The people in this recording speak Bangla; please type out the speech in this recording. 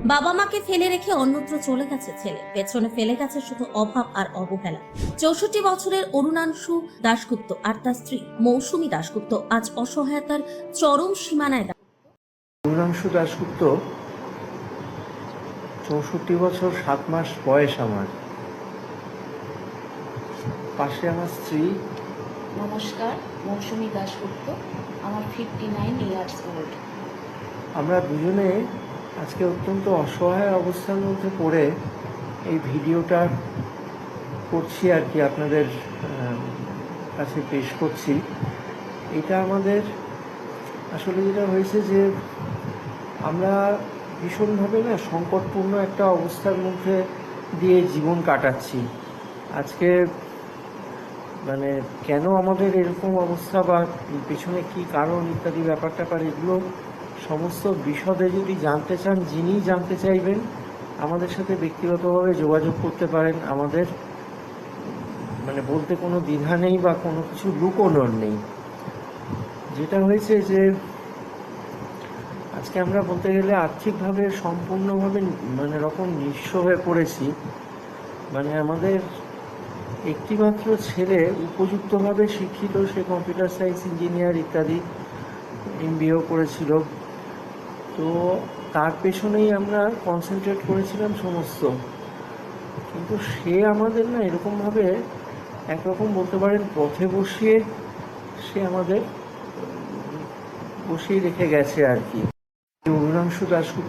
বাবা মাকে ফেলে রেখে অন্যত্র চলে গেছে ছেলে, পেছনে ফেলে গেছে শুধু অভাব আর অবহেলা। 64 বছরের অরুণাংশু দাশগুপ্ত আর তার স্ত্রী মৌসুমী দাশগুপ্ত আজ অসহায়তার চরম সীমানায়। অরুণাংশু দাশগুপ্ত, 64 বছর 7 মাস বয়স আমার। পাশে আমার স্ত্রী। নমস্কার, মৌসুমী দাশগুপ্ত, আমার 59 ইয়ার্স ওল্ড। আমরা দুজনে আজকে অত্যন্ত অসহায় অবস্থার মধ্যে পড়ে এই ভিডিওটা করছি আর কি, আপনাদের কাছে পেশ করছি। এটা আমাদের আসলে যেটা হয়েছে যে আমরা ভীষণভাবে সংকটপূর্ণ একটা অবস্থার মধ্যে দিয়ে জীবন কাটাচ্ছি। আজকে কেন আমাদের এরকম অবস্থা বা পেছনে কি কারণ ইত্যাদি ব্যাপার এগুলো সমস্ত বিশদে যদি জানতে চান, যিনি জানতে চাইবেন আমাদের সাথে ব্যক্তিগতভাবে যোগাযোগ করতে পারেন। আমাদের বলতে কোনো দ্বিধা নেই বা কোনো কিছু লুকোনোর নেই। যেটা হয়েছে যে আজকে আমরা বলতে গেলে আর্থিকভাবে সম্পূর্ণভাবে নিঃস্ব হয়ে পড়েছি। আমাদের একটিমাত্র ছেলে উপযুক্তভাবে শিক্ষিত, সে কম্পিউটার সায়েন্স ইঞ্জিনিয়ার ইত্যাদি MBA করেছিল। তো তার পেছনেই আমরা কনসেন্ট্রেট করেছিলাম সমস্ত। কিন্তু সে আমাদের এরকমভাবে একরকম বলতে পারেন পথে বসিয়ে সে আমাদের বসিয়ে রেখে গেছে আর কি। অরুণাংশু দাশগুপ্ত